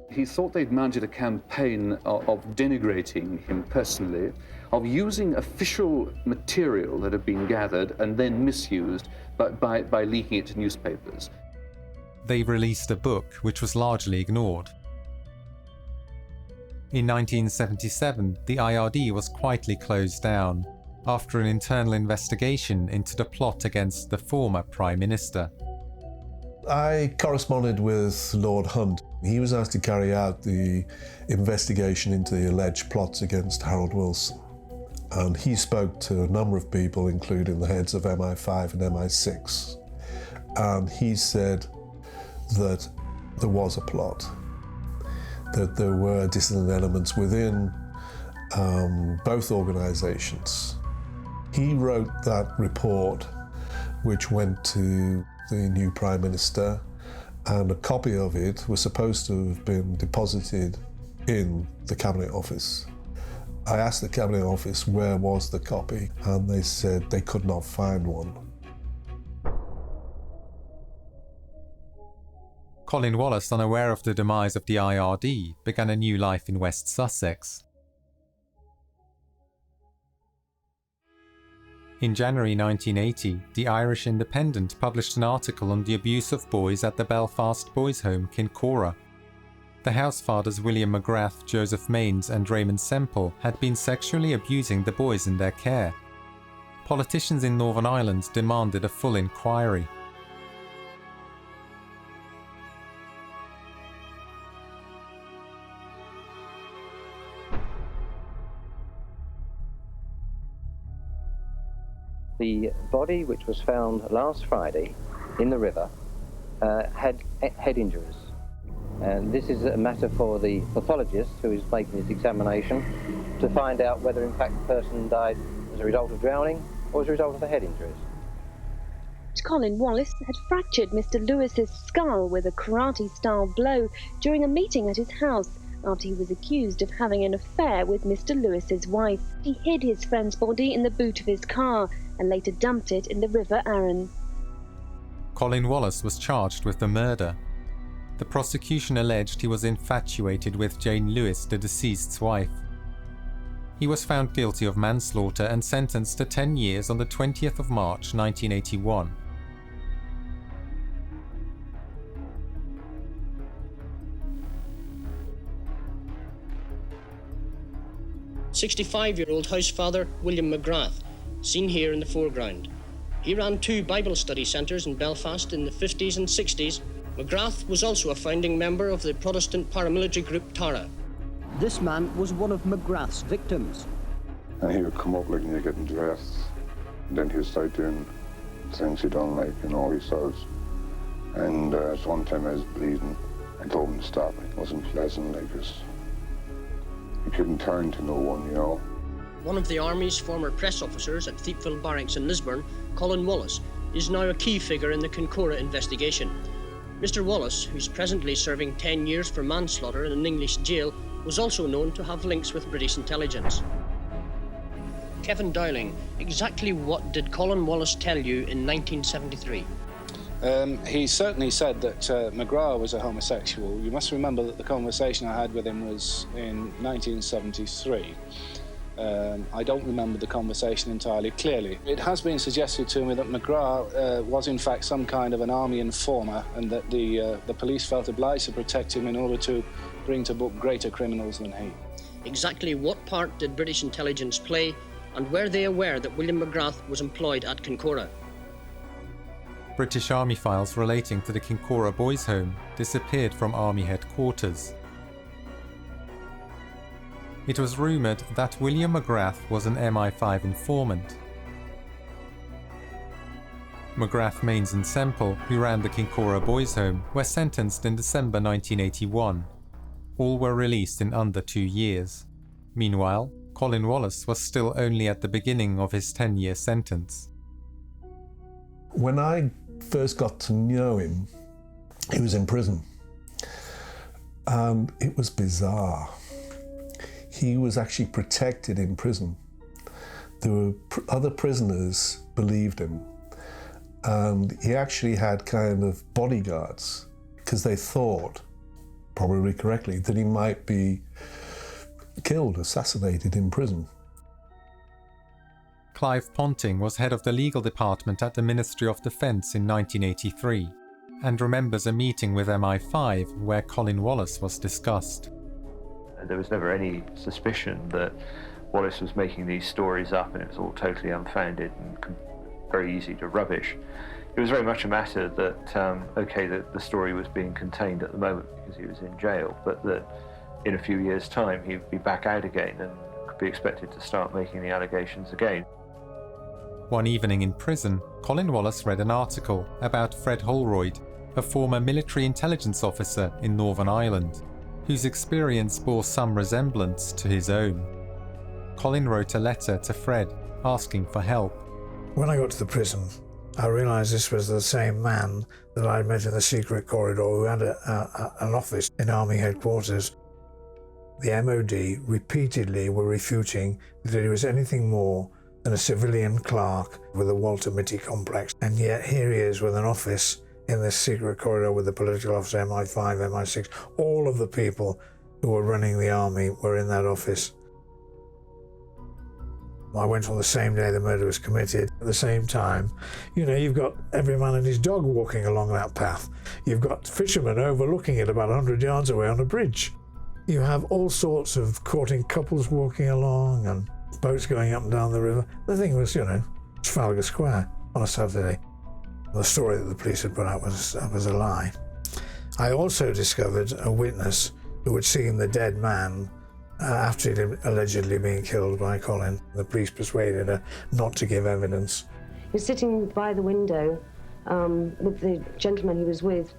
He thought they'd mounted a campaign of denigrating him personally, of using official material that had been gathered and then misused by leaking it to newspapers. They released a book which was largely ignored. In 1977, the IRD was quietly closed down after an internal investigation into the plot against the former Prime Minister. I corresponded with Lord Hunt. He was asked to carry out the investigation into the alleged plots against Harold Wilson. And he spoke to a number of people, including the heads of MI5 and MI6. And he said that there was a plot, that there were dissident elements within both organisations. He wrote that report, which went to the new Prime Minister, and a copy of it was supposed to have been deposited in the Cabinet Office. I asked the Cabinet Office where was the copy, and they said they could not find one. Colin Wallace, unaware of the demise of the IRD, began a new life in West Sussex. In January 1980, the Irish Independent published an article on the abuse of boys at the Belfast boys' home Kincora. The housefathers William McGrath, Joseph Mains and Raymond Semple had been sexually abusing the boys in their care. Politicians in Northern Ireland demanded a full inquiry. The body, which was found last Friday in the river, had head injuries. And this is a matter for the pathologist who is making his examination to find out whether in fact the person died as a result of drowning or as a result of the head injuries. Colin Wallace had fractured Mr. Lewis's skull with a karate-style blow during a meeting at his house after he was accused of having an affair with Mr. Lewis's wife. He hid his friend's body in the boot of his car and later dumped it in the River Arun. Colin Wallace was charged with the murder. The prosecution alleged he was infatuated with Jane Lewis, the deceased's wife. He was found guilty of manslaughter and sentenced to 10 years on the 20th of March 1981. "65-year-old housefather William McGrath, seen here in the foreground. He ran 2 Bible study centres in Belfast in the 50s and 60s. McGrath was also a founding member of the Protestant paramilitary group Tara. This man was one of McGrath's victims. And he would come up like, you're getting dressed, and then he'd start doing things he done, like, he says. And so one time I was bleeding, I told him to stop. It wasn't pleasant, like, he couldn't turn to no one, One of the Army's former press officers at Thiepval Barracks in Lisburn, Colin Wallace, is now a key figure in the Kincora investigation. Mr. Wallace, who's presently serving 10 years for manslaughter in an English jail, was also known to have links with British intelligence. Kevin Dowling, exactly what did Colin Wallace tell you in 1973? He certainly said that McGrath was a homosexual. You must remember that the conversation I had with him was in 1973. I don't remember the conversation entirely clearly. It has been suggested to me that McGrath was in fact some kind of an army informer, and that the police felt obliged to protect him in order to bring to book greater criminals than he. Exactly what part did British intelligence play, and were they aware that William McGrath was employed at Kincora? British Army files relating to the Kincora Boys' Home disappeared from Army headquarters. It was rumoured that William McGrath was an MI5 informant. McGrath, Mains and Semple, who ran the Kincora Boys' Home, were sentenced in December 1981. All were released in under 2 years. Meanwhile, Colin Wallace was still only at the beginning of his 10-year sentence. When I first got to know him, he was in prison. And it was bizarre. He was actually protected in prison. There were other prisoners believed him. And he actually had kind of bodyguards, because they thought, probably correctly, that he might be killed, assassinated in prison. Clive Ponting was head of the legal department at the Ministry of Defence in 1983, and remembers a meeting with MI5 where Colin Wallace was discussed. There was never any suspicion that Wallace was making these stories up and it was all totally unfounded and very easy to rubbish. It was very much a matter that, okay, that the story was being contained at the moment because he was in jail, but that in a few years' time he'd be back out again and could be expected to start making the allegations again. One evening in prison, Colin Wallace read an article about Fred Holroyd, a former military intelligence officer in Northern Ireland, whose experience bore some resemblance to his own. Colin wrote a letter to Fred asking for help. When I got to the prison, I realised this was the same man that I'd met in the secret corridor who had an office in Army headquarters. The MOD repeatedly were refuting that he was anything more than a civilian clerk with a Walter Mitty complex. And yet here he is with an office in this secret corridor with the political officer, MI5, MI6. All of the people who were running the army were in that office. I went on the same day the murder was committed. At the same time, you know, you've got every man and his dog walking along that path. You've got fishermen overlooking it about 100 yards away on a bridge. You have all sorts of courting couples walking along and boats going up and down the river. The thing was, you know, Trafalgar Square on a Saturday. The story that the police had put out was a lie. I also discovered a witness who had seen the dead man after he'd allegedly been killed by Colin. The police persuaded her not to give evidence. He was sitting by the window with the gentleman he was with,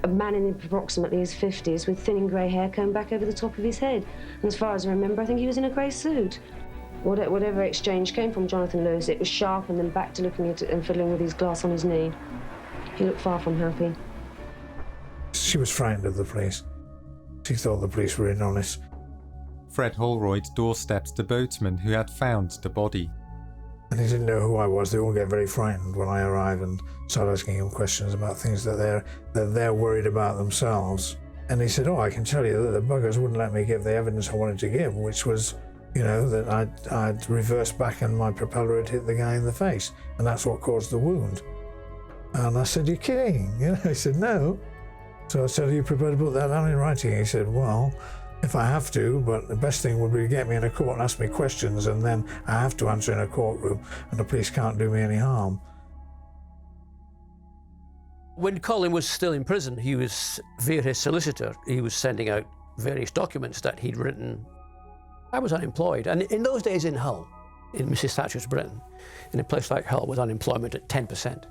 a man in approximately his 50s with thinning grey hair combed back over the top of his head. And as far as I remember, I think he was in a grey suit. Whatever exchange came from Jonathan Lewis, it was sharp and then back to looking at it and fiddling with his glass on his knee. He looked far from happy. She was frightened of the police. She thought the police were dishonest. Fred Holroyd doorsteps the boatman who had found the body. And he didn't know who I was. They all get very frightened when I arrive and start asking him questions about things that they're worried about themselves. And he said, "Oh, I can tell you that the buggers wouldn't let me give the evidence I wanted to give, which was, you know, that I'd reversed back and my propeller had hit the guy in the face, and that's what caused the wound." And I said, "You're kidding?" You know, he said, "No." So I said, "Are you prepared to put that down in writing?" He said, "Well, if I have to, but the best thing would be to get me in a court and ask me questions, and then I have to answer in a courtroom, and the police can't do me any harm." When Colin was still in prison, he was, via his solicitor, he was sending out various documents that he'd written. I was unemployed, and in those days in Hull, in Mrs. Thatcher's Britain, in a place like Hull with unemployment at 10%,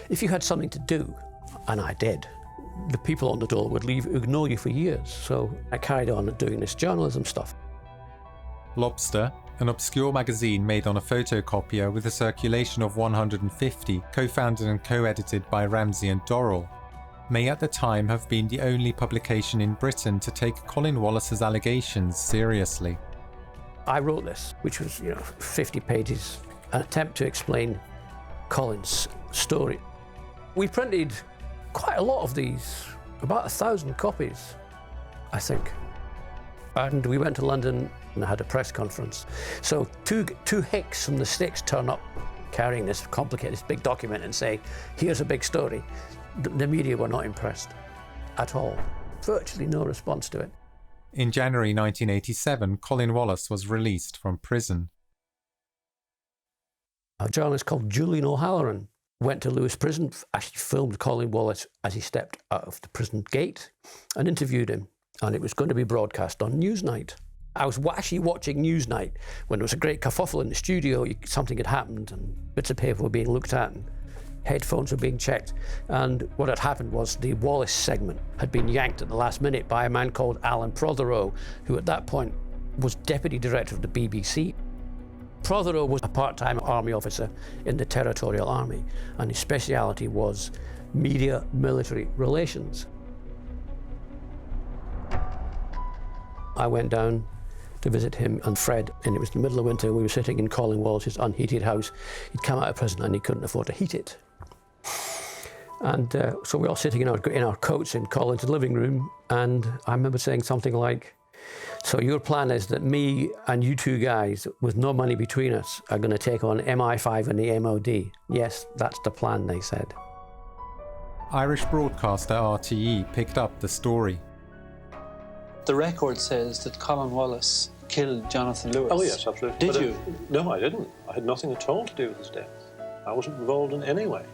if you had something to do, and I did, the people on the dole would ignore you for years. So I carried on doing this journalism stuff. Lobster, an obscure magazine made on a photocopier with a circulation of 150, co-founded and co-edited by Ramsey and Dorril, may at the time have been the only publication in Britain to take Colin Wallace's allegations seriously. I wrote this, which was, 50 pages, an attempt to explain Colin's story. We printed quite a lot of these, about 1,000 copies, I think. And we went to London and had a press conference. So two hicks from the States turn up carrying this complicated, this big document and say, here's a big story. The media were not impressed at all. Virtually no response to it. In January 1987, Colin Wallace was released from prison. A journalist called Julian O'Halloran went to Lewis Prison, actually filmed Colin Wallace as he stepped out of the prison gate and interviewed him. And it was going to be broadcast on Newsnight. I was actually watching Newsnight when there was a great kerfuffle in the studio. Something had happened and bits of paper were being looked at and headphones were being checked. And what had happened was the Wallace segment had been yanked at the last minute by a man called Alan Prothero, who at that point was deputy director of the BBC. Prothero was a part-time army officer in the Territorial Army, and his speciality was media-military relations. I went down to visit him and Fred, and it was the middle of winter. We were sitting in Colin Wallace's unheated house. He'd come out of prison and he couldn't afford to heat it. And so we were all sitting in our coats in Colin's living room, and I remember saying something like, so your plan is that me and you two guys, with no money between us, are going to take on MI5 and the MOD? Yes, that's the plan, they said. Irish broadcaster RTE picked up the story. The record says that Colin Wallace killed Jonathan Lewis. Oh, yes, absolutely. Did you? No, I didn't. I had nothing at all to do with his death. I wasn't involved in any way.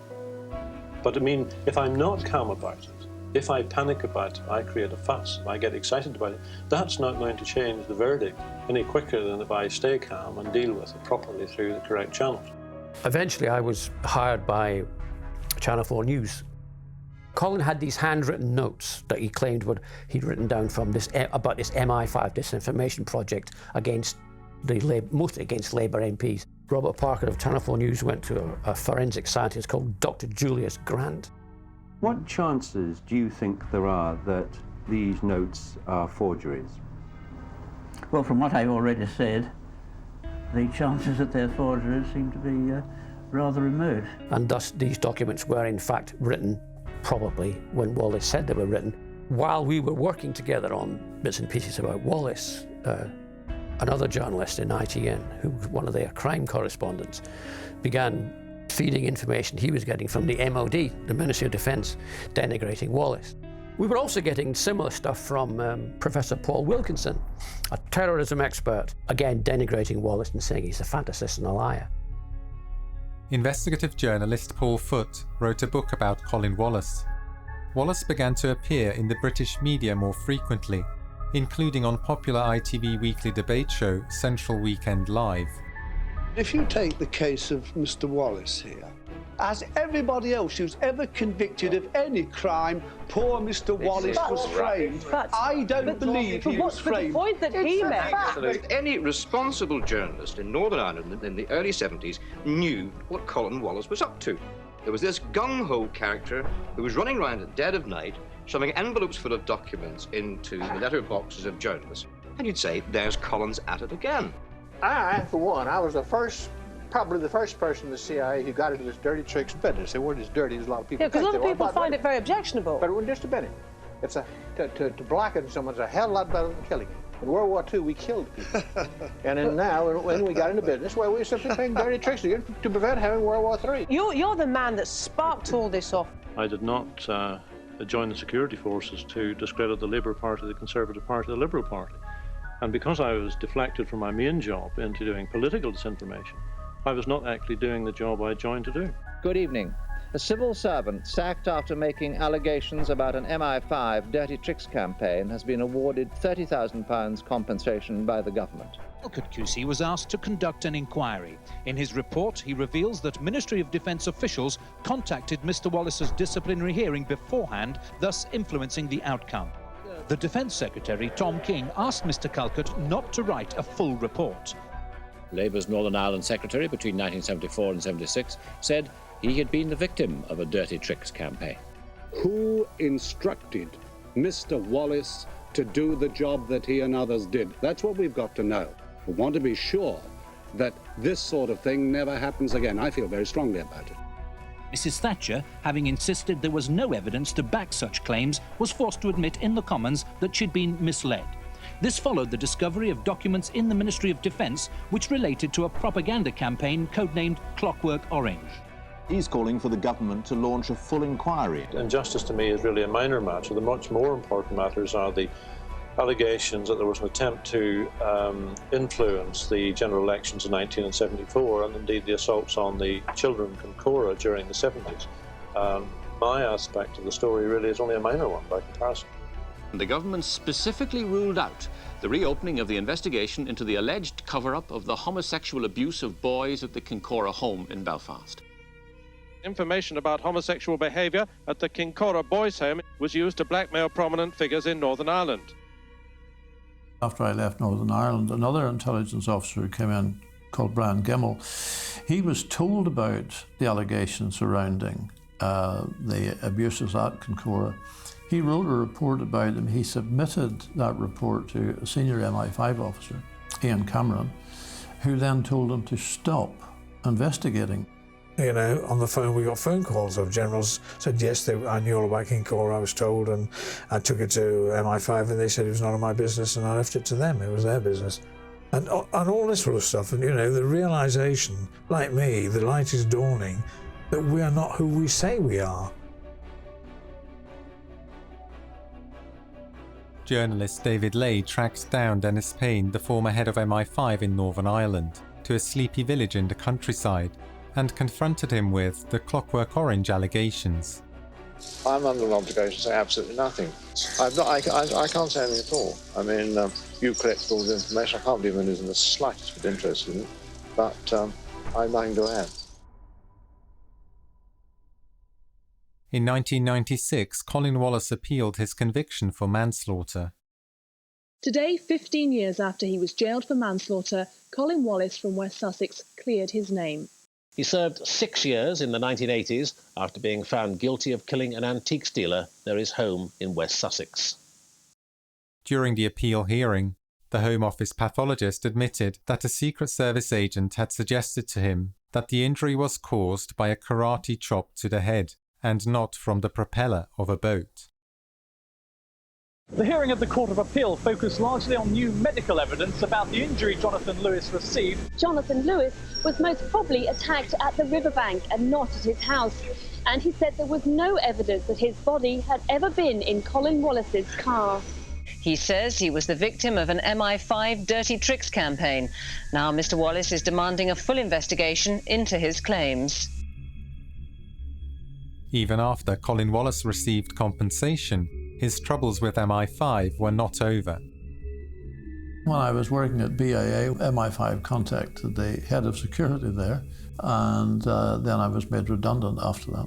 But I mean, if I'm not calm about it, if I panic about it, I create a fuss, I get excited about it, that's not going to change the verdict any quicker than if I stay calm and deal with it properly through the correct channels. Eventually, I was hired by Channel 4 News. Colin had these handwritten notes that he claimed he'd written down from about this MI5 disinformation project against mostly against Labour MPs. Robert Parker of Channel 4 News went to a forensic scientist called Dr. Julius Grant. What chances do you think there are that these notes are forgeries? Well, from what I've already said, the chances that they're forgeries seem to be rather remote. And thus these documents were in fact written probably when Wallace said they were written. While we were working together on bits and pieces about Wallace, another journalist in ITN, who was one of their crime correspondents, began feeding information he was getting from the MOD, the Ministry of Defence, denigrating Wallace. We were also getting similar stuff from Professor Paul Wilkinson, a terrorism expert, again denigrating Wallace and saying he's a fantasist and a liar. Investigative journalist Paul Foote wrote a book about Colin Wallace. Wallace began to appear in the British media more frequently, including on popular ITV weekly debate show Central Weekend Live. If you take the case of Mr. Wallace here, as everybody else who's ever convicted of any crime, poor Mr. Wallace was framed. I don't believe he was framed. The point that he made. Any responsible journalist in Northern Ireland in the early 70s knew what Colin Wallace was up to. There was this gung-ho character who was running around at dead of night, shoving envelopes full of documents into the letterboxes of journalists. And you'd say, there's Colin's at it again. I, for one, I was probably the first person in the CIA who got into this dirty tricks business. They weren't as dirty as a lot of people Yeah, because a lot of people find dirty. it very objectionable. But it wasn't just a minute. It's to blacken someone's a hell of a lot better than killing them. In World War II, we killed people. And then now, when we got into business, well, we were simply playing dirty tricks to prevent having World War III. You're the man that sparked all this off. I did not join the security forces to discredit the Labour Party, the Conservative Party, the Liberal Party. And because I was deflected from my main job into doing political disinformation, I was not actually doing the job I joined to do. Good evening. A civil servant sacked after making allegations about an MI5 dirty tricks campaign has been awarded £30,000 compensation by the government. Calcutta QC was asked to conduct an inquiry. In his report, he reveals that Ministry of Defence officials contacted Mr. Wallace's disciplinary hearing beforehand, thus influencing the outcome. The Defence Secretary, Tom King, asked Mr. Calcutta not to write a full report. Labour's Northern Ireland Secretary between 1974 and 76 said he had been the victim of a dirty tricks campaign. Who instructed Mr. Wallace to do the job that he and others did? That's what we've got to know. We want to be sure that this sort of thing never happens again. I feel very strongly about it. Mrs. Thatcher, having insisted there was no evidence to back such claims, was forced to admit in the Commons that she'd been misled. This followed the discovery of documents in the Ministry of Defence which related to a propaganda campaign codenamed Clockwork Orange. He's calling for the government to launch a full inquiry. Injustice to me is really a minor matter. The much more important matters are the allegations that there was an attempt to influence the general elections in 1974 and indeed the assaults on the children in Kincora during the 70s. My aspect of the story really is only a minor one by comparison. The government specifically ruled out the reopening of the investigation into the alleged cover-up of the homosexual abuse of boys at the Kincora home in Belfast. Information about homosexual behaviour at the Kincora boys' home was used to blackmail prominent figures in Northern Ireland. After I left Northern Ireland, another intelligence officer who came in called Brian Gemmell, he was told about the allegations surrounding the abuses at Kincora. He wrote a report about them. He submitted that report to a senior MI5 officer, Ian Cameron, who then told him to stop investigating. You know, on the phone we got phone calls of generals said, yes, I knew all about Kincora, I was told, and I took it to MI5 and they said it was none of my business and I left it to them, it was their business. And all this sort of stuff, and you know, the realisation, like me, the light is dawning, that we are not who we say we are. Journalist David Lay tracked down Dennis Payne, the former head of MI5 in Northern Ireland, to a sleepy village in the countryside, and confronted him with the Clockwork Orange allegations. I'm under no obligation to say absolutely nothing. I can't say anything at all. I mean, you collect all the information. I can't believe anyone is in the slightest bit interested in it, but I've nothing to add. In 1996, Colin Wallace appealed his conviction for manslaughter. Today, 15 years after he was jailed for manslaughter, Colin Wallace from West Sussex cleared his name. He served 6 years in the 1980s after being found guilty of killing an antiques dealer near his home in West Sussex. During the appeal hearing, the Home Office pathologist admitted that a Secret Service agent had suggested to him that the injury was caused by a karate chop to the head and not from the propeller of a boat. The hearing of the Court of Appeal focused largely on new medical evidence about the injury Jonathan Lewis received. Jonathan Lewis was most probably attacked at the riverbank and not at his house. And he said there was no evidence that his body had ever been in Colin Wallace's car. He says he was the victim of an MI5 dirty tricks campaign. Now Mr. Wallace is demanding a full investigation into his claims. Even after Colin Wallace received compensation, his troubles with MI5 were not over. When I was working at BAA, MI5 contacted the head of security there, and then I was made redundant after that.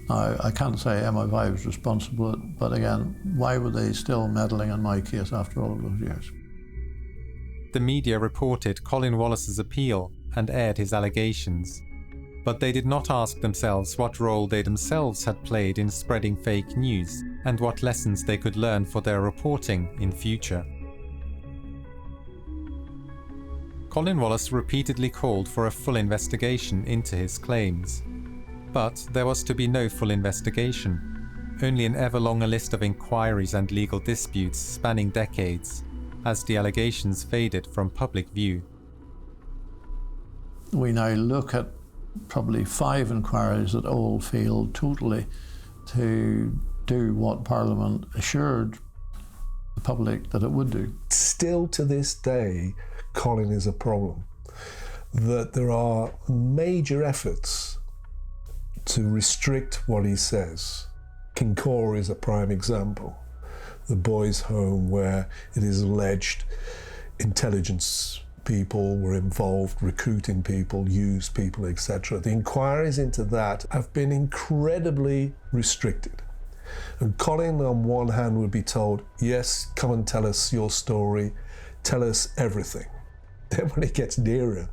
Now, I can't say MI5 was responsible, but again, why were they still meddling in my case after all of those years? The media reported Colin Wallace's appeal and aired his allegations. But they did not ask themselves what role they themselves had played in spreading fake news and what lessons they could learn for their reporting in future. Colin Wallace repeatedly called for a full investigation into his claims. But there was to be no full investigation, only an ever longer list of inquiries and legal disputes spanning decades, as the allegations faded from public view. We now look at probably 5 inquiries that all failed totally to do what Parliament assured the public that it would do. Still to this day, Colin is a problem. That there are major efforts to restrict what he says. Kincora is a prime example. The boys' home where it is alleged intelligence people were involved, recruiting people, used people, etc. The inquiries into that have been incredibly restricted. And Colin, on one hand, would be told, yes, come and tell us your story, tell us everything. Then when it gets nearer,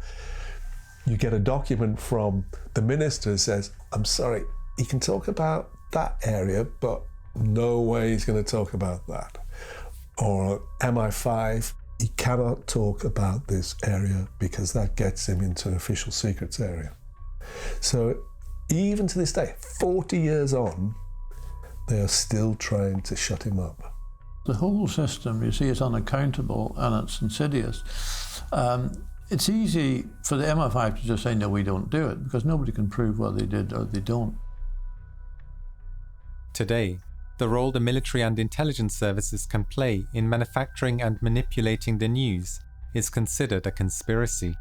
you get a document from the minister that says, I'm sorry, he can talk about that area, but no way he's going to talk about that. Or MI5, he cannot talk about this area because that gets him into official secrets area. So even to this day, 40 years on, they are still trying to shut him up. The whole system, you see, is unaccountable and it's insidious. It's easy for the MI5 to just say, no, we don't do it, because nobody can prove whether they did or they don't. Today, the role the military and intelligence services can play in manufacturing and manipulating the news is considered a conspiracy.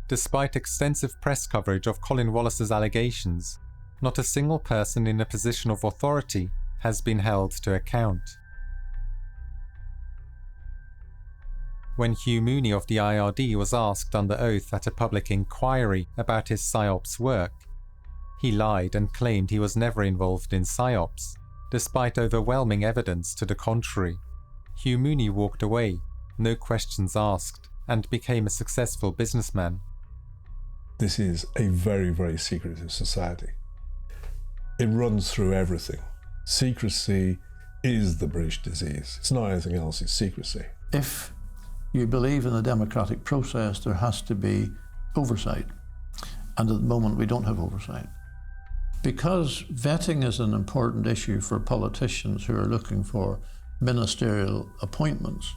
Despite extensive press coverage of Colin Wallace's allegations, not a single person in a position of authority has been held to account. When Hugh Mooney of the IRD was asked under oath at a public inquiry about his PSYOPs work, he lied and claimed he was never involved in PSYOPs, despite overwhelming evidence to the contrary. Hugh Mooney walked away, no questions asked, and became a successful businessman. This is a very, very secretive society. It runs through everything. Secrecy is the British disease. It's not anything else, it's secrecy. If you believe in the democratic process, there has to be oversight. And at the moment, we don't have oversight. Because vetting is an important issue for politicians who are looking for ministerial appointments,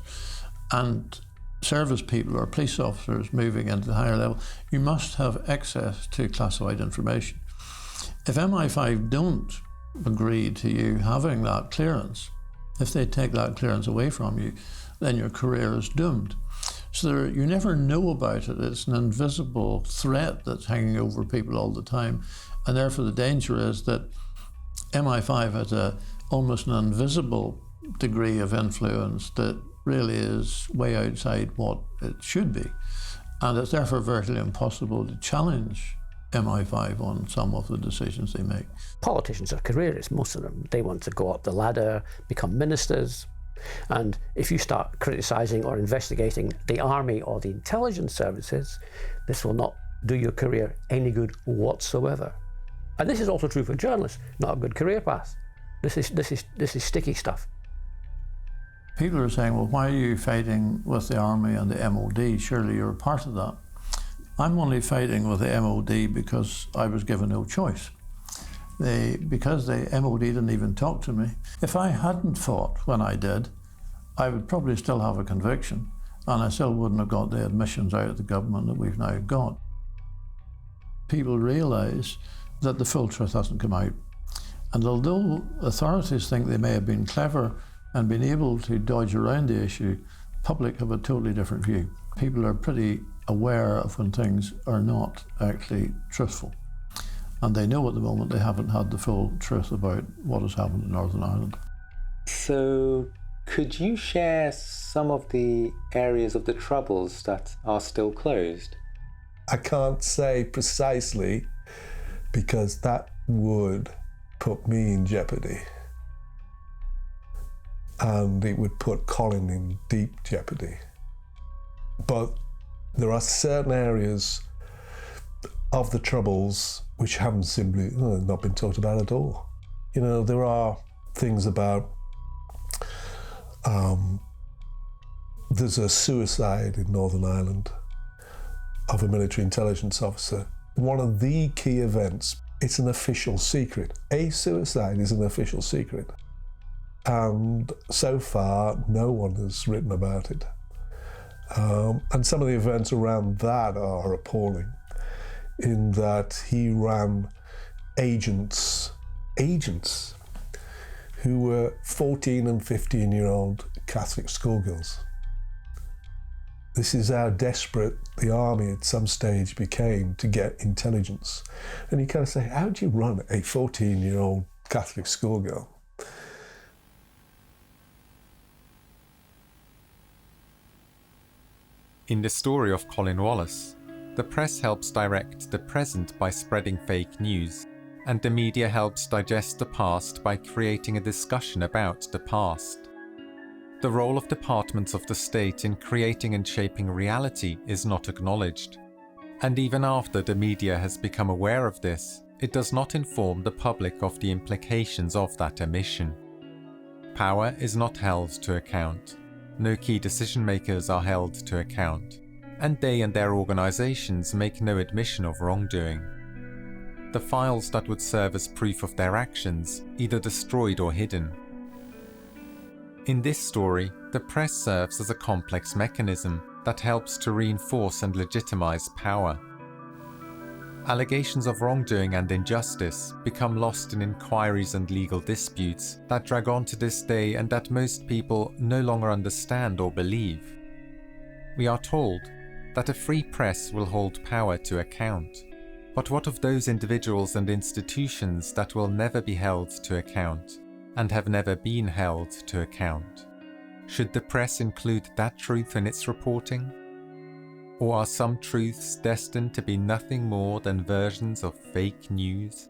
and service people or police officers moving into the higher level, you must have access to classified information. If MI5 don't agree to you having that clearance, if they take that clearance away from you, then your career is doomed. So you never know about it. It's an invisible threat that's hanging over people all the time. And therefore the danger is that MI5 has almost an invisible degree of influence that really is way outside what it should be. And it's therefore virtually impossible to challenge MI5 on some of the decisions they make. Politicians are careerists, most of them. They want to go up the ladder, become ministers. And if you start criticising or investigating the army or the intelligence services, this will not do your career any good whatsoever. And this is also true for journalists, not a good career path. This is sticky stuff. People are saying, well, why are you fighting with the army and the MOD? Surely you're a part of that. I'm only fighting with the MOD because I was given no choice. Because the MOD didn't even talk to me. If I hadn't fought when I did, I would probably still have a conviction, and I still wouldn't have got the admissions out of the government that we've now got. People realise that the full truth hasn't come out. And although authorities think they may have been clever and been able to dodge around the issue, the public have a totally different view. People are pretty aware of when things are not actually truthful. And they know at the moment they haven't had the full truth about what has happened in Northern Ireland. So, could you share some of the areas of the Troubles that are still closed? I can't say precisely, because that would put me in jeopardy. And it would put Colin in deep jeopardy. But there are certain areas of the Troubles which haven't simply not been talked about at all. You know, there are things about there's a suicide in Northern Ireland of a military intelligence officer. One of the key events, it's an official secret. A suicide is an official secret. And so far, no one has written about it. And some of the events around that are appalling, in that he ran agents who were 14 and 15-year-old Catholic schoolgirls. This is how desperate the army at some stage became to get intelligence. And you kind of say, how do you run a 14-year-old Catholic schoolgirl? In the story of Colin Wallace, the press helps direct the present by spreading fake news, and the media helps digest the past by creating a discussion about the past. The role of departments of the state in creating and shaping reality is not acknowledged. And even after the media has become aware of this, it does not inform the public of the implications of that omission. Power is not held to account. No key decision makers are held to account, and they and their organisations make no admission of wrongdoing. the files that would serve as proof of their actions, either destroyed or hidden. In this story, the press serves as a complex mechanism that helps to reinforce and legitimize power. Allegations of wrongdoing and injustice become lost in inquiries and legal disputes that drag on to this day and that most people no longer understand or believe. We are told that a free press will hold power to account. But what of those individuals and institutions that will never be held to account, and have never been held to account? Should the press include that truth in its reporting? Or are some truths destined to be nothing more than versions of fake news?